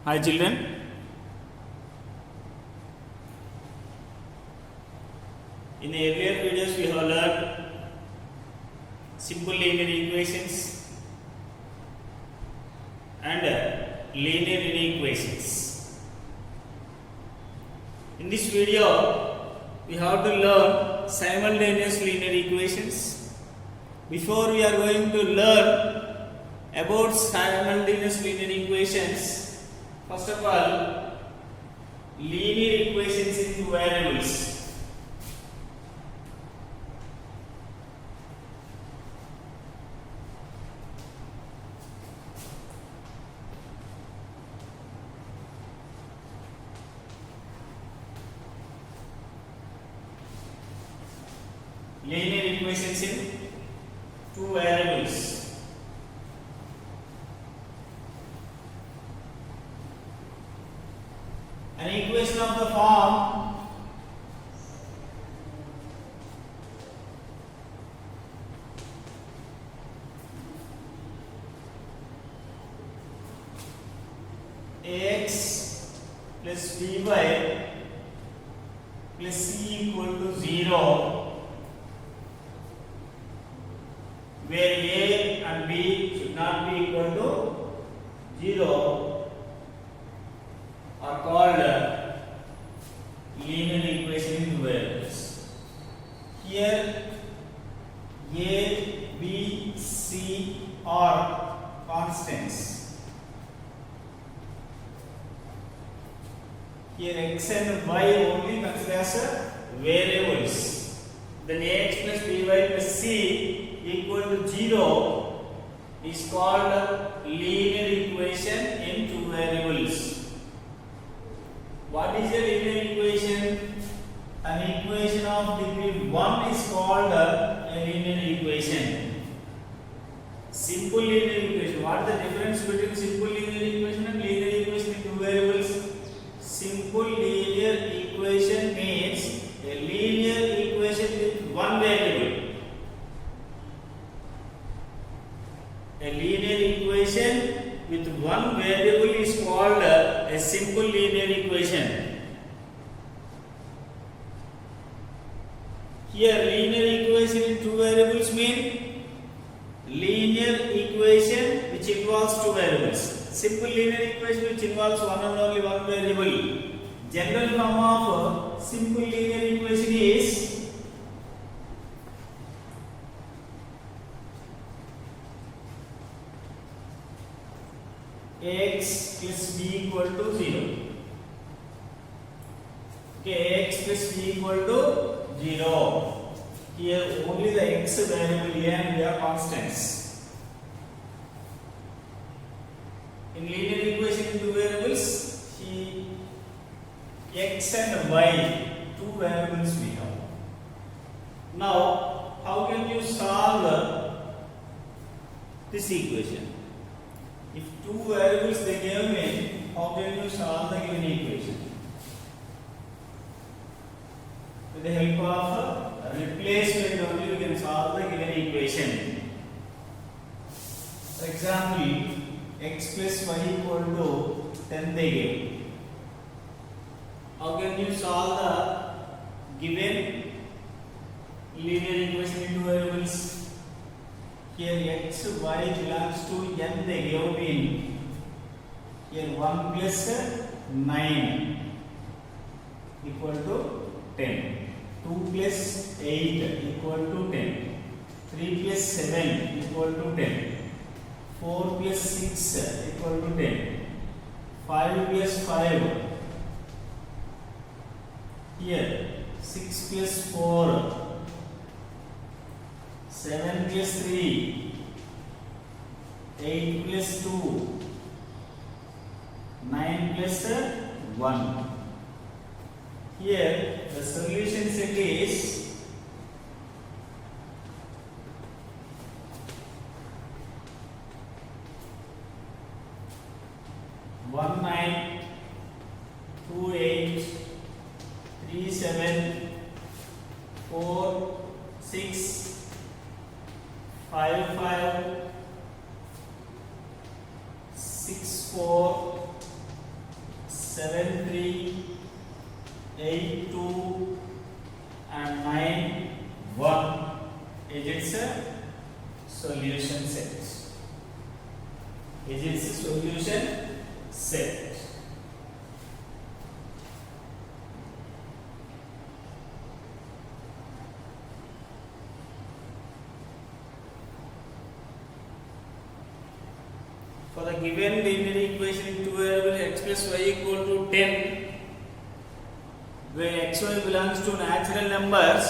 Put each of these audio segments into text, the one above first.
Hi children. In the earlier videos we have learned simple linear equations and linear inequations. In this video we have to learn simultaneous linear equations. Before we are going to learn about simultaneous linear equations, first of all, linear equations in two variables. Linear equations in two variables. An equation of the form ax plus by plus c equal to 0, where a and b should not be equal to 0, are called linear equation in two variables. Here a, b, c are constants. Here x and y only considered as variables. Then ax plus by plus c equal to 0 is called linear equation in two variables. What is a linear equation? An equation of degree 1 is called a linear equation. Simple linear equation. What is the difference between simple linear equation and linear equation in two variables? Simple linear equation means a linear equation with one variable. A linear equation with one variable is called a simple linear equation. Here linear equation in two variables mean linear equation which involves two variables. Simple linear equation which involves one and only one variable. General form of simple linear equation is x plus b equal to 0. Okay, x plus b equal to 0. Here only the x variable a and b are constants. In linear equation in two variables, x and y, two variables we have. Now, how can you solve this equation? If two variables they gave me, how can you solve the given equation? With the help of replacement only you can solve the given equation. For example, x plus y equal to 10 they gave. How can you solve the given linear equation in two variables? Here x, y belongs to n they gave me. Here 1 plus 9 equal to 10. 2 plus 8 equal to 10. 3 plus 7 equal to 10. 4 plus 6 equal to 10. 5 plus 5. Here 6 plus 4. 7 plus 3, 8 plus 2, 9 plus 1. Here the solution set is 1, 9, 2, 8, 3, 7, 4, 6, 5, 5, 6, 4, 7, 3, 8, 2, and 9, 1 is its solution set. Is its solution set. For the given linear equation in two variables x plus y equal to 10, where xy belongs to natural numbers,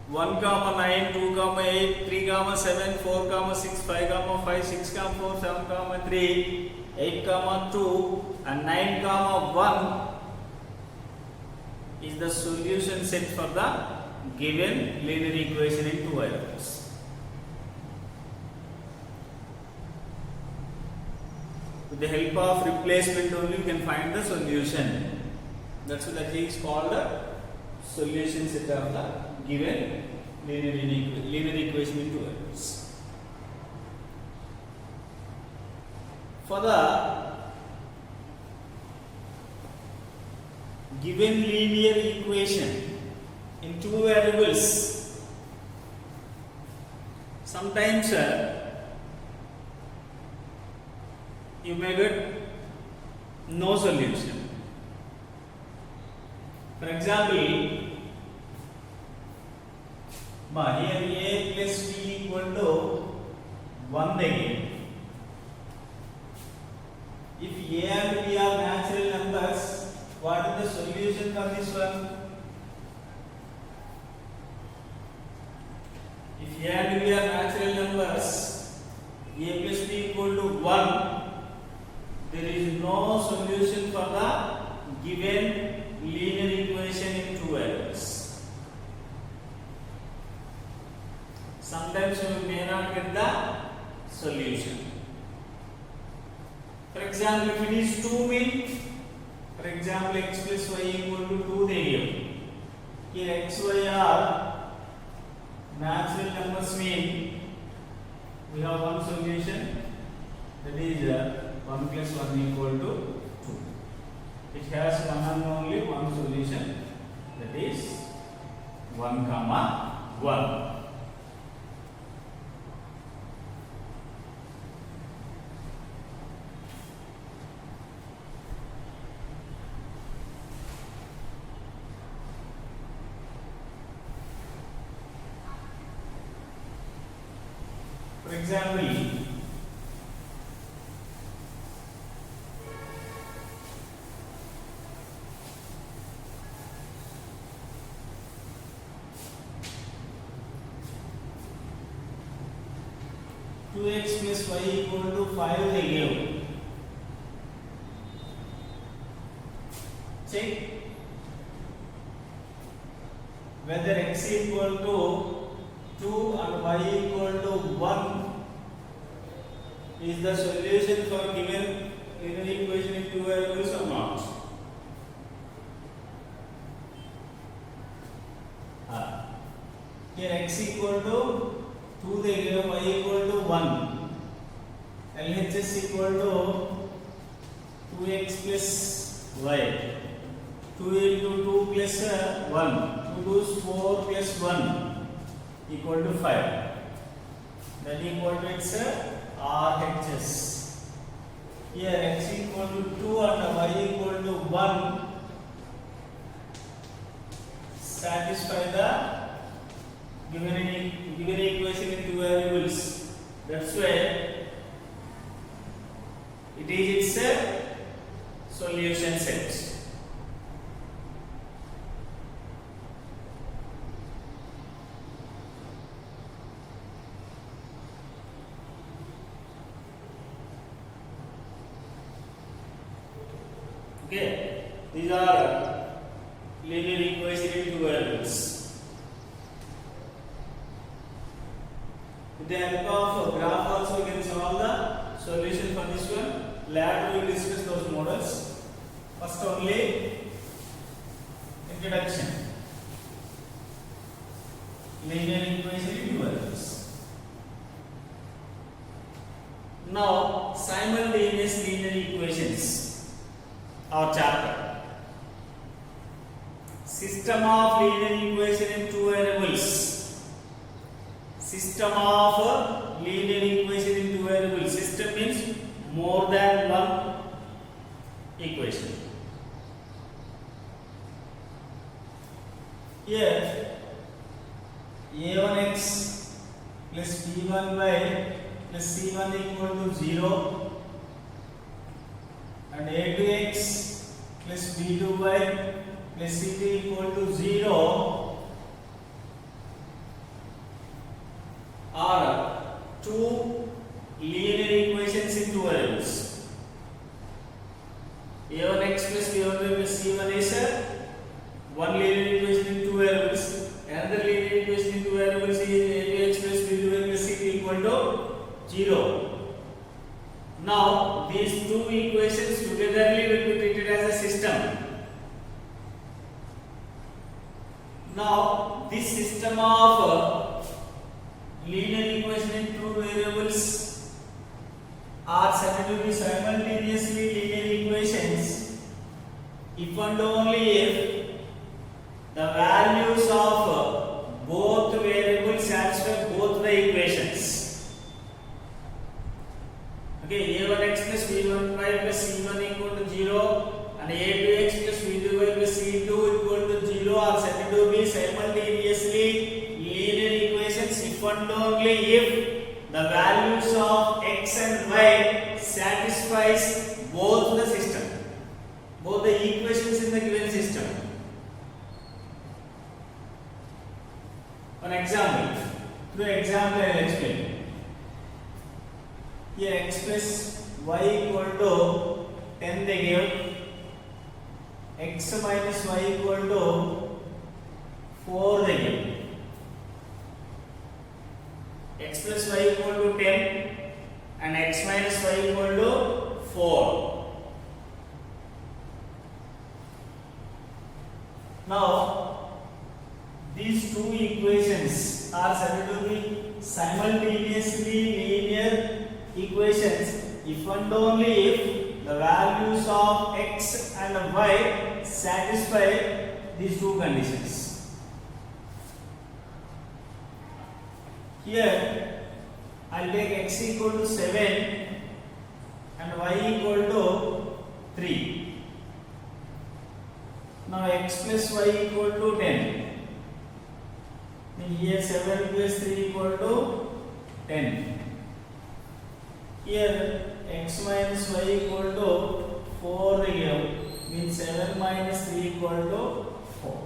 one comma 9, 2 comma 8, 3 comma 7, 4 comma 6, 5 comma 5, 6 comma 4, 7 comma 3, 8 comma 2, and 9 comma 1 is the solution set for the given linear equation in two variables. With the help of replacement only you can find the solution. That's what that is called the solution set of the given linear equation in two variables. For the given linear equation in two variables, sometimes you may get no solution. For example, here a plus b equal to 1 again. If a and b are natural numbers, what is the solution for this one? If a and b are natural numbers, a plus b equal to 1, there is no solution for the given linear equation in two variables. Sometimes you may not get the solution. For example, if it is 2 mean, for example, x plus y equal to 2 they give. Here x, y are natural numbers mean we have one solution, that is 1 plus 1 equal to 2. It has one and only one solution, that is 1 comma 1. For example, two x plus y equal to 5 they give. Check whether x equal to 2 and y equal to 1 is the solution for given linear equation in two variables or not. Here x equal to 2 they give, y equal to 1. LHS equal to 2x plus y. 2 into 2 plus 1. 2 is 4 plus 1 equal to 5. That equal to its RHS. Here x equal to 2 and y equal to 1 satisfy the given equation in two variables. That's why it is its solution set. Okay, these are linear equation in two variables. With the help of graph also we can solve the solution for this one. Later we will discuss those models. First only introduction. Linear equation in two variables. Now, simultaneous linear equations, our chapter. System of linear equation in two variables. System of linear equation in two variables. System means more than one equation. Here, a1x plus b1y plus c1 equal to 0 and a2x plus b2y plus c2 equal to 0 are two linear equations in two variables. a1x plus b1y plus c1 is one linear equation in two variables. Another linear equation in two variables is a2x plus b2y plus c2 equal to 0. Now these two equations togetherly will be treated as a system. Now this system of linear equation in two variables are said to be simultaneously linear equations if and only if the values of both variables satisfy both the equations. Okay, a1x plus b1y plus c1 equal to 0 and a2x plus b2y plus c2 equal to 0 are said to be simultaneously linear equations if and only if the values of x and y satisfies both the system, both the equations in the given system. An example, through example I will explain. Here x plus y equal to 10 they give, x minus y equal to 4 they give. X plus y equal to 10 and x minus y equal to 4. Now these two equations are said to be simultaneously linear equations if and only if the values of x and y satisfy these two conditions. Here I'll take x equal to 7 and y equal to 3. Now x plus y equal to 10. Here 7 plus 3 equal to 10. Here x minus y equal to 4 here means 7 minus 3 equal to 4.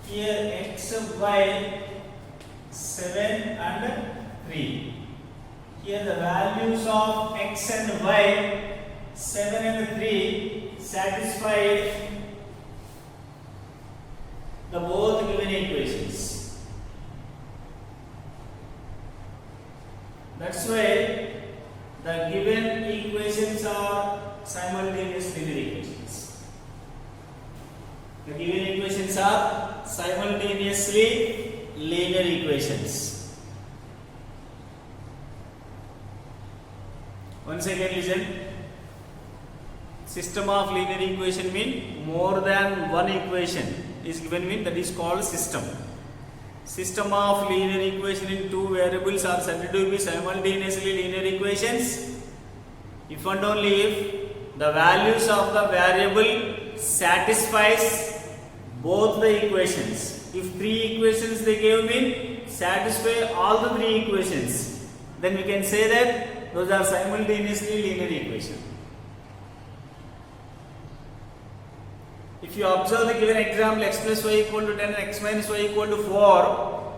Here x y 7 and 3. Here the values of x and y 7 and 3 satisfy the both given equations. That's why the given equations are simultaneous linear equations. The given equations are simultaneously linear equations. Once again listen. System of linear equation mean more than one equation is given mean that is called system. System of linear equation in two variables are said to be simultaneously linear equations if and only if the values of the variable satisfies both the equations. If three equations they gave me satisfy all the three equations, then we can say that those are simultaneously linear equations. If you observe the given example x plus y equal to 10 and x minus y equal to 4,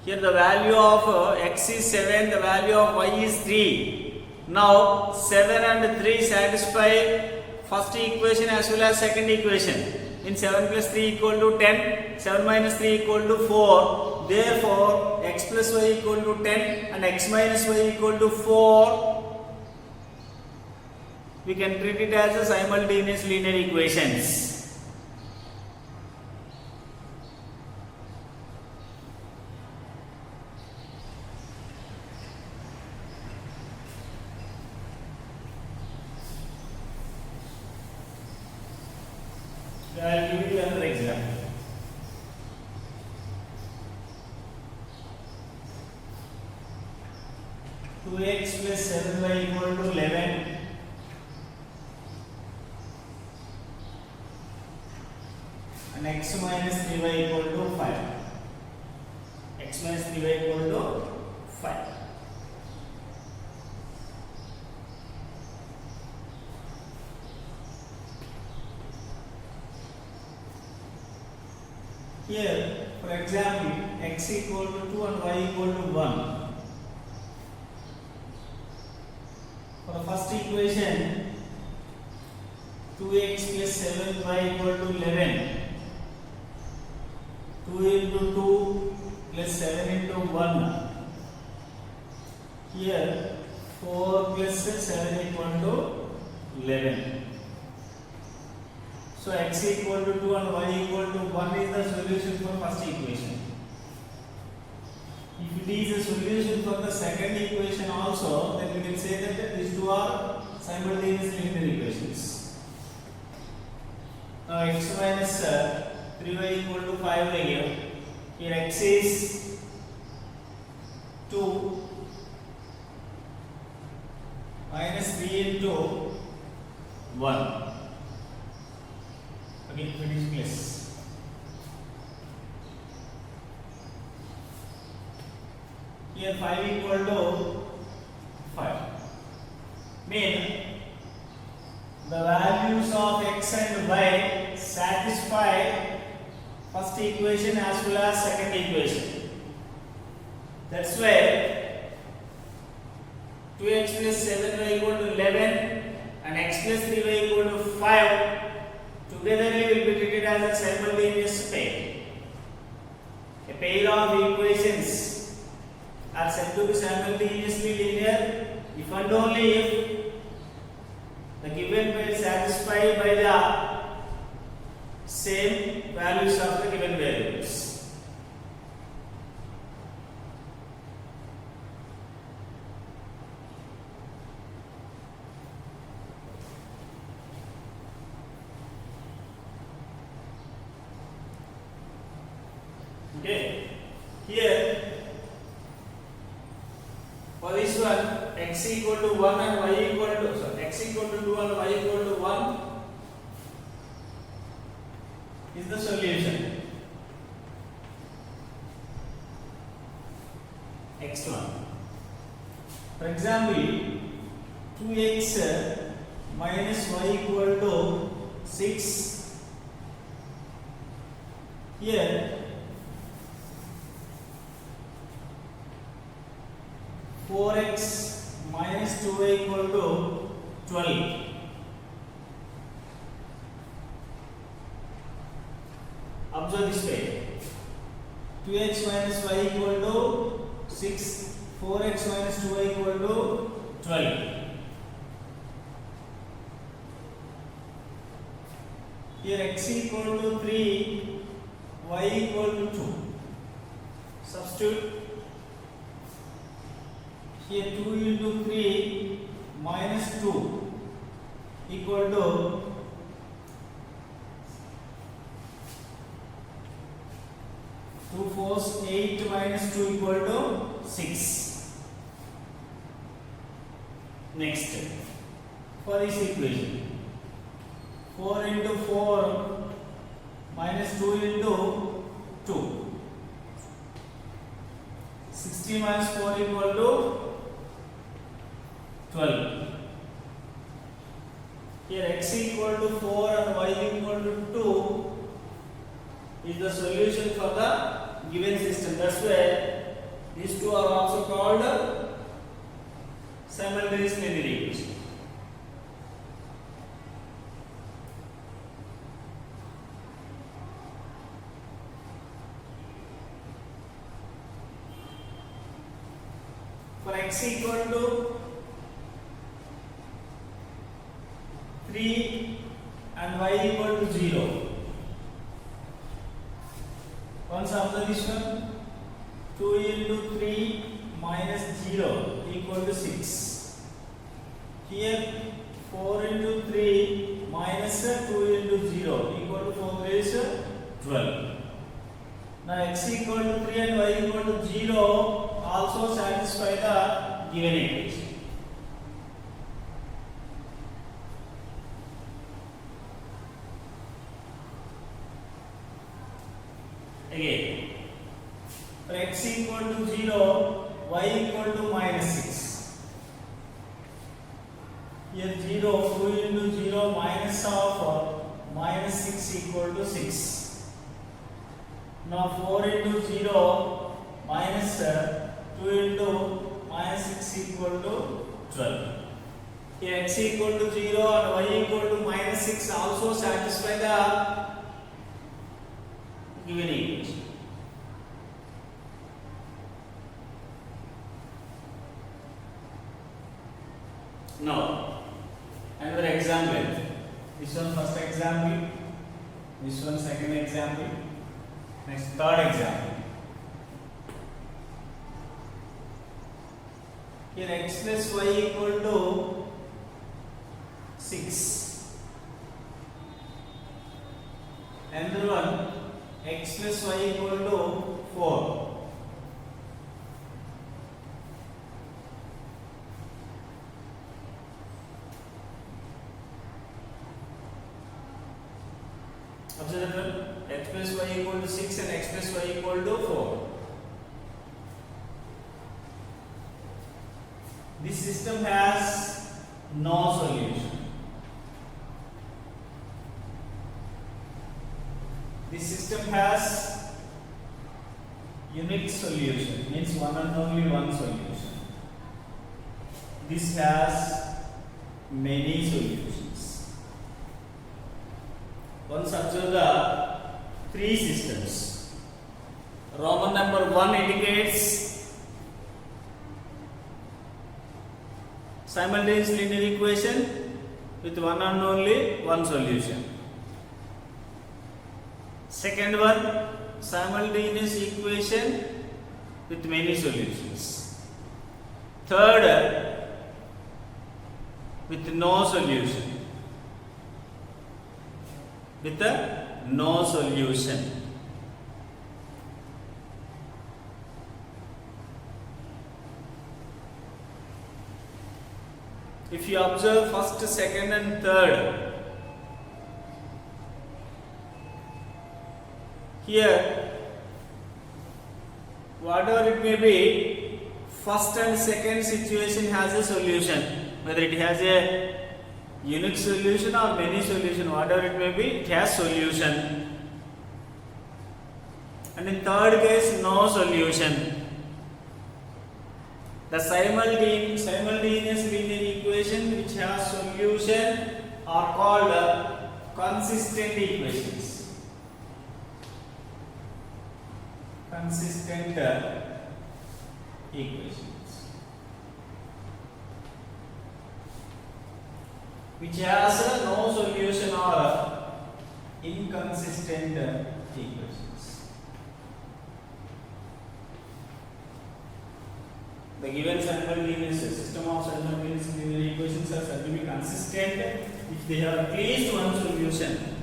here the value of x is 7, the value of y is 3. Now 7 and 3 satisfy first equation as well as second equation. In 7 plus 3 equal to 10, 7 minus 3 equal to 4. Therefore, x plus y equal to 10 and x minus y equal to 4. We can treat it as a simultaneous linear equations. So I will give you another example. Two x plus 7y equal to 11. And x minus 3y equal to 5. X minus 3y equal to 5. Here, for example, x equal to 2 and y equal to 1. For the first equation, 2x plus 7y equal to 11. 2 into 2 plus 7 into 1. Here 4 plus 7 equal to 11. So x equal to 2 and y equal to 1 is the solution for first equation. If it is a solution for the second equation also, then we can say that these two are simultaneous linear equations. Now x minus 3y equal to 5 here. Here x is 2 minus 3 into 1. Okay, finish plus. Here 5 equal to 5. Mean the values of x and y satisfy first equation as well as second equation. That's why 2x plus 7y equal to 11 and x plus 3y equal to 5 together will be treated as a simultaneous pair. A pair of equations are said to be simultaneously linear if and only if the given pair is satisfied by the same values of the given variables. Okay, here for this one x equal to 1 and y equal to x equal to 2 and y equal to 1 is the solution. Next one. For example, 2x minus y equal to 6. Here 4x minus 2y equal to 12. Observe this way. 2x minus y equal to 6. 4x minus 2y equal to 12. Here x equal to 3, y equal to 2. Substitute. Here 2 into 3 minus 2 equal to 2 4s 8 minus 2 equal to 6. Next, for this equation, 4 into 4 minus 2 into 2. 60 minus 4 equal to 12. Here x equal to 4 and y equal to 2 is the solution for the given system. That's why these two are also called simultaneous linear equations. For x equal to 3 and y equal to 0. Once after this one, 2 into 3 minus 0 equal to 6. Here 4 into 3 minus 2 into 0 equal equal to 4 is 12. Now x equal to 3 and y equal to 0 also satisfy the given equation. Again, for x equal to 0, y equal to minus 6. Here 0, 2 into 0 minus of minus 6 equal to 6. Now 4 into 0 minus 2 into minus 6 equal to 12. Here x equal to 0 and y equal to minus 6 also satisfy the given equation. Now, another example. This one first example, this one second example, next third example. Here x plus y equal to 6. Another one, x plus y equal to 4. Observe that one, x plus y equal to 6 and x plus y equal to 4. This system has no solution. This system has unique solution, means one and only one solution. This has many solutions. Once observe the three systems. Roman number 1 indicates simultaneous linear equation with one and only one solution. Second one, simultaneous equation with many solutions. Third, with no solution. With no solution. If you observe first, second and third, here whatever it may be, first and second situation has a solution. Whether it has a unique solution or many solution, whatever it may be, it has solution. And in third case, no solution. The simultaneous linear equation which has solution are called consistent equations. Consistent equations. Which has no solution or inconsistent equations. The given simultaneous system of simultaneous linear equations are said to be consistent if they have at least one solution.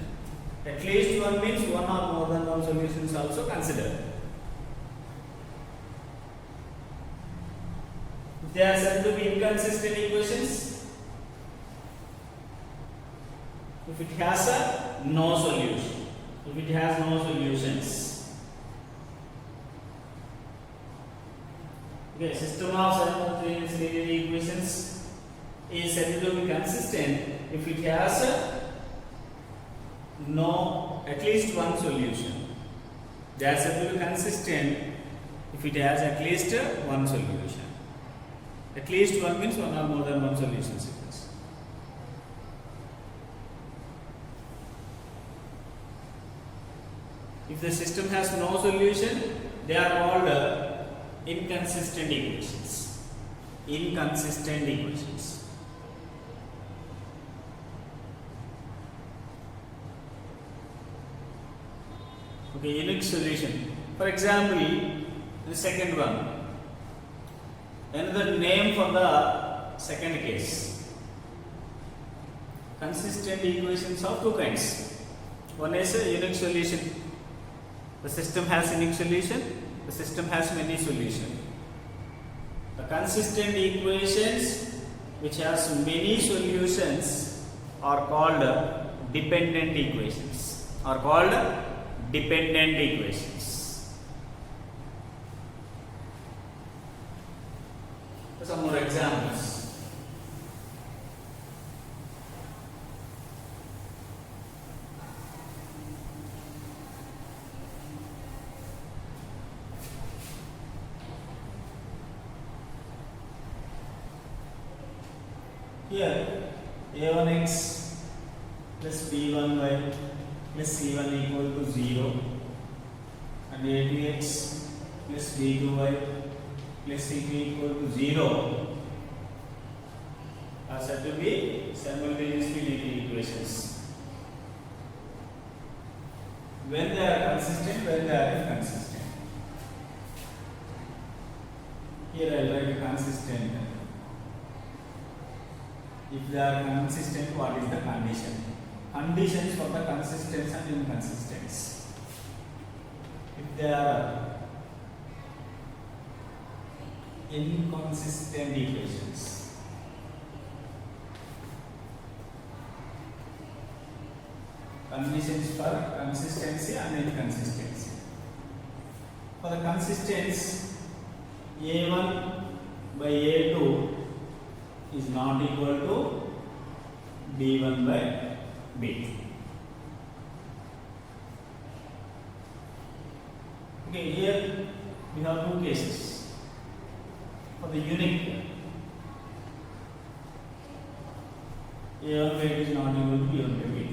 At least one means one or more than one solution is also considered. If they are said to be inconsistent equations, if it has no solution, if it has no solutions. Okay, system of simultaneous linear equations is said to be consistent if it has at least one solution. They are said to be consistent if it has at least one solution. At least one means one or more than one solution sequence. If the system has no solution, they are called inconsistent equations. Inconsistent equations. Okay, unique solution. For example, the second one. Another name for the second case. Consistent equations of two kinds. One is a unique solution. The system has unique solution. The system has many solutions. The consistent equations which has many solutions are called dependent equations. Are called dependent equations. Some more examples. Here a1x plus b1y plus c1 equal to 0 and a2x plus b2y plus c2 equal to 0 are said to be simultaneously linear equations when they are consistent, when they are inconsistent. Here I will write consistent. If they are consistent, what is the condition? Conditions for the consistency and inconsistency. If they are inconsistent equations, conditions for consistency and inconsistency. For the consistency, a1 by a2 is not equal to b1 by b2. Okay, here we have two cases. For the unique, a1 by 2 is not equal to b1 by b2.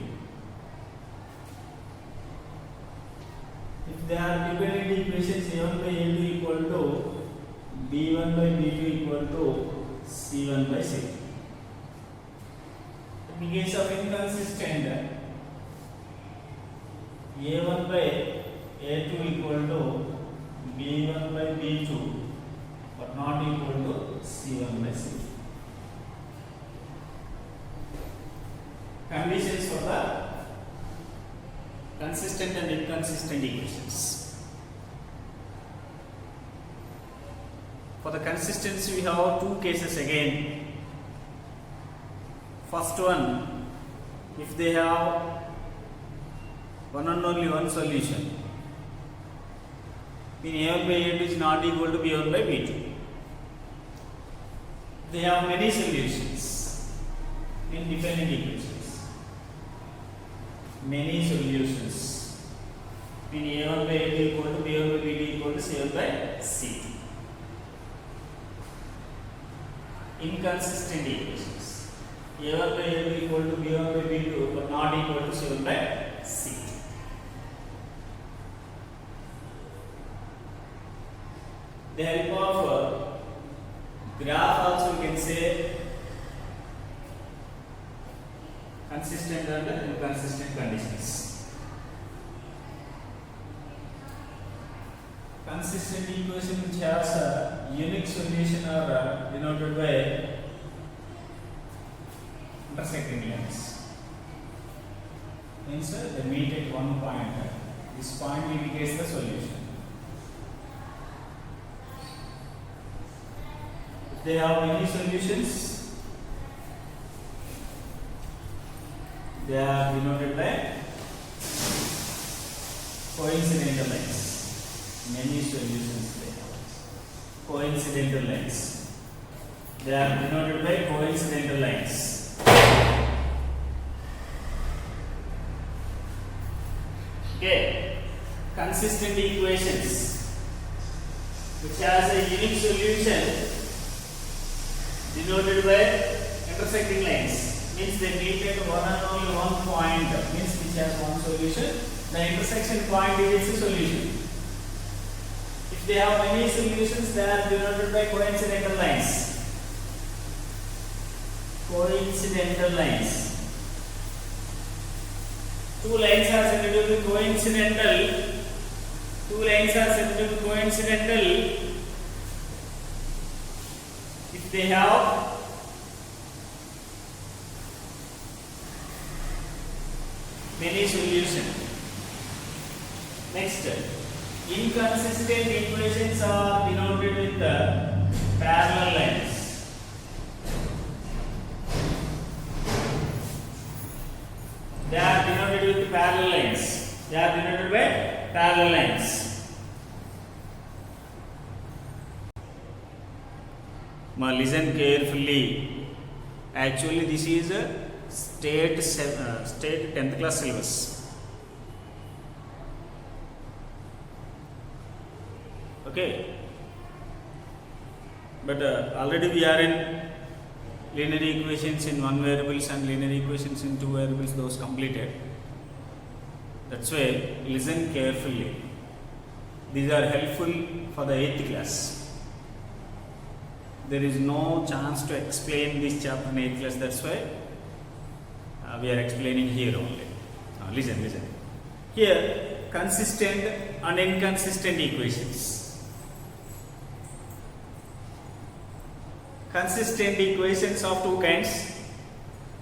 If they are dependent equations, a1 by a2 equal to b1 by b2 equal to c1 by c2. In case of inconsistent, a1 by a2 equal to b1 by b2 but not equal to c1 by c2. Conditions for the consistent and inconsistent equations. For the consistency, we have two cases again. First one, if they have one and only one solution, mean a1 by a2 is not equal to b1 by b2. They have many solutions in dependent equations. Many solutions. Mean a1 by a2 equal to b1 by b2 equal to c1 by c2. Inconsistent equations. a1 by a2 equal to b1 by b2 but not equal to c1 by c2. The help of graph also we can say consistent and inconsistent conditions. Consistent equation which has a unique solution are denoted by intersecting lines. Means they meet at one point. This point indicates the solution. If they have many solutions, they are denoted by coincidental lines. Many solutions they have. Coincidental lines. They are denoted by coincidental lines. Okay. Consistent equations which has a unique solution denoted by intersecting lines. Means they meet at one and only one point. Means which has one solution. The intersection point is its solution. If they have many solutions, they are denoted by coincidental lines. Coincidental lines. Two lines are said to be coincidental. Two lines are said to be coincidental if they have many solution. Next, inconsistent equations are denoted with the parallel lines. They are denoted with parallel lines. They are denoted by parallel lines. Listen carefully. Actually, this is a state 10th class syllabus. Okay, but already we are in linear equations in one variables and linear equations in two variables, those completed. That's why listen carefully. These are helpful for the 8th class. There is no chance to explain this chapter in 8th class. That's why we are explaining here only. Listen. Here, consistent and inconsistent equations. Consistent equations of two kinds,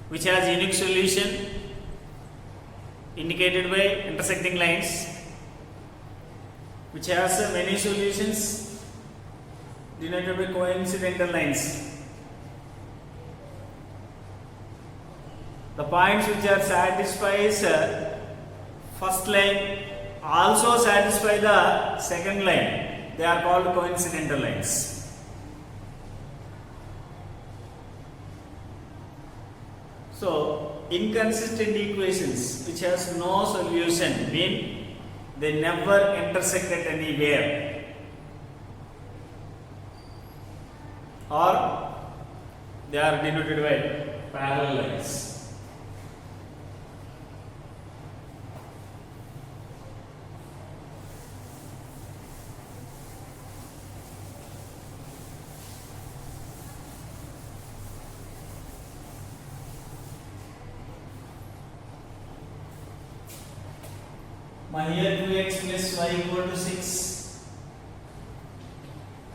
which has unique solution indicated by intersecting lines, which has many solutions denoted by coincidental lines. The points which are satisfies first line also satisfy the second line. They are called coincidental lines. So, inconsistent equations which has no solution mean they never intersect at anywhere, or they are denoted by parallel lines. Here 2x plus y equal to 6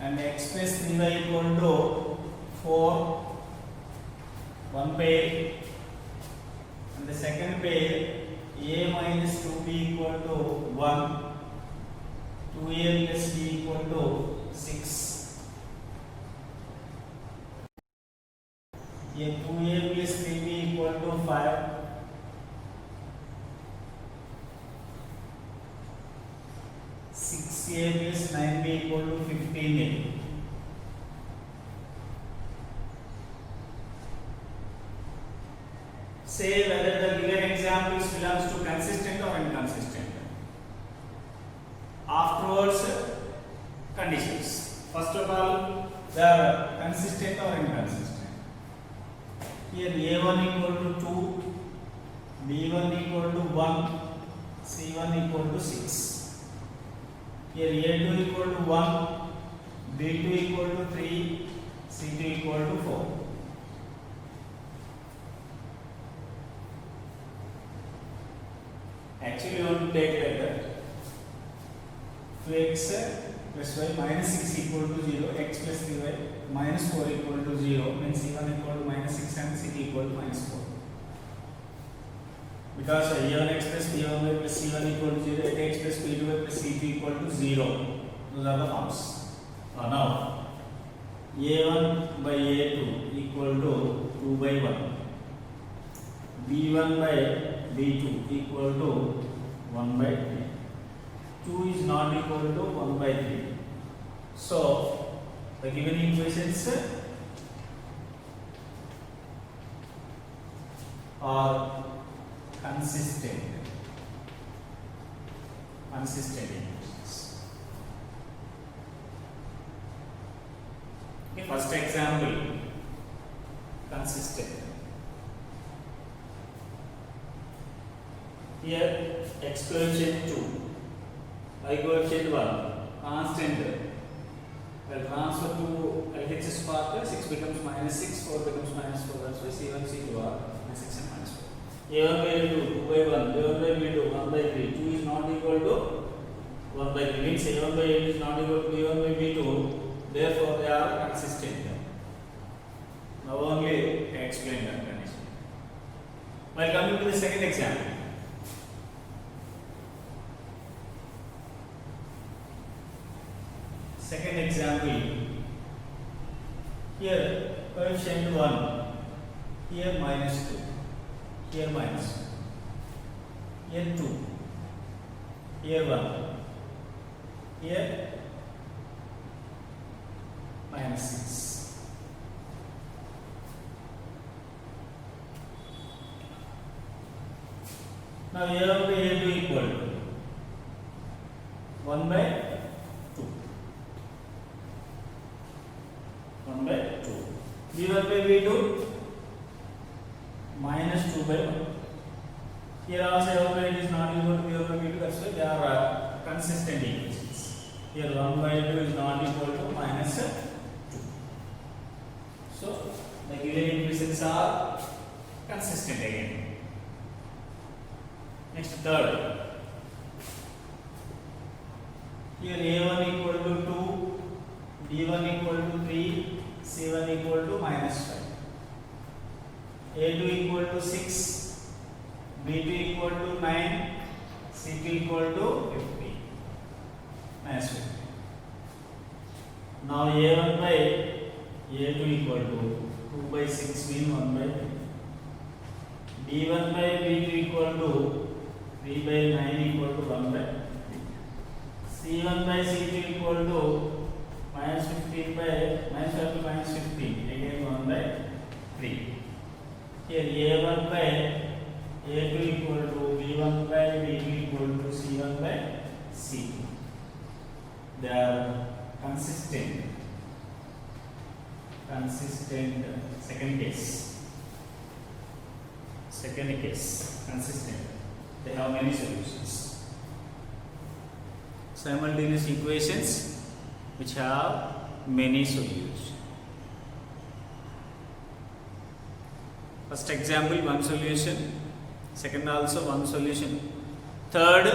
and x plus 3y equal to 4, one pair, and the second pair a minus 2b equal to 1, 2a plus b equal to 6. Here 2a plus 3b equal to 5. 6a plus 9b equal to 15a. Say whether the given examples belongs to consistent or inconsistent. Afterwards, conditions. First of all, they are consistent or inconsistent. Here a1 equal to 2, b1 equal to 1, c1 equal to 6. Here a2 equal to 1, b2 equal to 3, c2 equal to 4. Actually, you want to take like that. 2x plus y minus 6 equal to 0, x plus 3y minus 4 equal to 0, means c1 equal to minus 6 and c2 equal to minus 4. Because a1x plus b1y plus c1 equal to 0, x plus b2y plus c2 equal to 0. Those are the forms. Now, a1 by a2 equal to 2 by 1. b1 by b2 equal to 1 by 3. 2 is not equal to 1 by 3. So, the given equations are consistent equations. Okay, first example, consistent. Here x coefficient 2, y coefficient 1, constant. Well, transfer to LHS part, 6 becomes minus 6, 4 becomes minus 4. That's why C1, C2 are minus 6 and minus 4. A1 by A2, 2 by 1, A1 by B2, 1 by 3. 2 is not equal to 1 by 3. Means A1 by A2 is not equal to B1 by B2. Therefore, they are consistent. Now only I explain that condition. While coming to the second example, Here coefficient 1, here minus 2, here minus 2, here 2, here 1, here minus 6. Now A1 by A2 equal to 1 by 2. 1 by 2. B1 by B2 minus 2 by 1. Here also A1 by A2 is not equal to B1 by B2, that's why they are consistent equations. Here 1 by 2 is not equal to minus 2. So the given equations are consistent again. Next, third. Here A1 equal to 2, B1 equal to 3, C1 equal to minus 5. A2 equal to 6, B2 equal to 9, C2 equal to 50. Minus 50. Now A1 by A2 equal to 2 by 6 mean 1 by 3. B1 by B2 equal to 3 by 9 equal to 1 by 3. C1 by C2 equal to minus 15 by minus 5 to minus 15, again 1 by 3. Here A1 by A2 equal to B1 by B2 equal to C1 by C2. They are consistent. Second case, consistent. They have many solutions. Simultaneous equations which have many solutions. First example, one solution. Second also one solution. Third,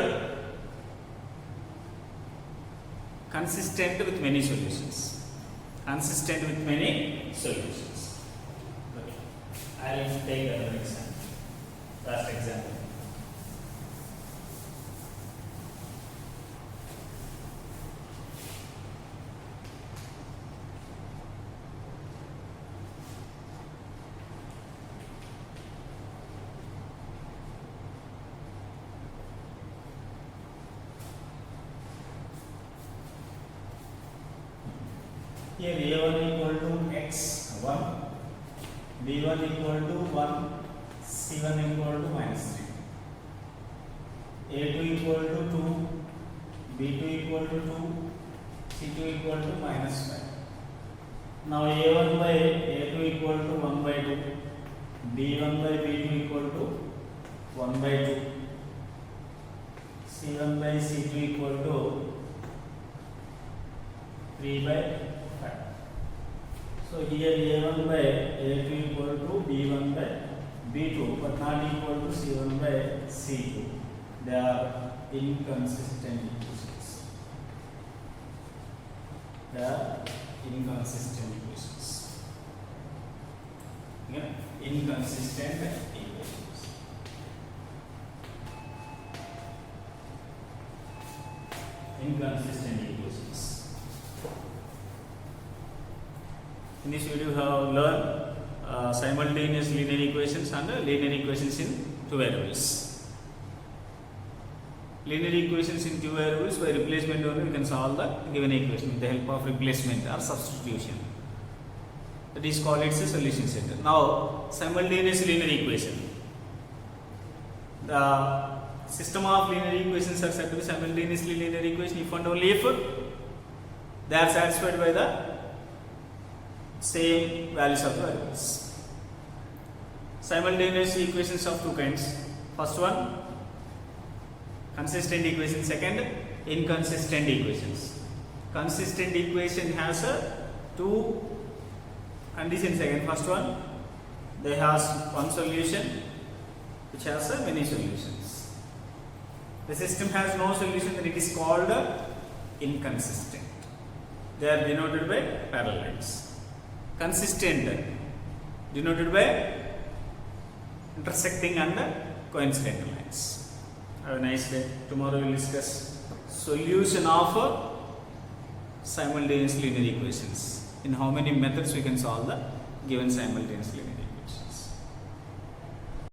consistent with many solutions. Consistent with many solutions. Okay. I will take another example. Last example. Here A1 equal to x 1, B1 equal to 1, C1 equal to minus 3, A2 equal to 2, B2 equal to 2, C2 equal to minus 5. Now A1 by A2 equal to 1 by 2, B1 by B2 equal to 1 by 2, C1 by C2 equal to 3 by 5. So here A1 by A2 equal to B1 by B2 but not equal to C1 by C2. They are inconsistent equations. Yeah, inconsistent equations. Inconsistent equations. In this video, we have learned simultaneous linear equations and linear equations in two variables. Linear equations in two variables, by replacement only we can solve the given equation with the help of replacement or substitution. That is called its a solution set. Now, simultaneous linear equation. The system of linear equations are said to be simultaneously linear equation if and only if they are satisfied by the same values of the variables. Simultaneous equations of two kinds. First one, consistent equation. Second, inconsistent equations. Consistent equation has two conditions again. First one, they has one solution which has many solutions. The system has no solution, then it is called inconsistent. They are denoted by parallel lines. Consistent denoted by intersecting and coincident lines. Have a nice day. Tomorrow we will discuss solution of simultaneous linear equations. In how many methods we can solve the given simultaneous linear equation.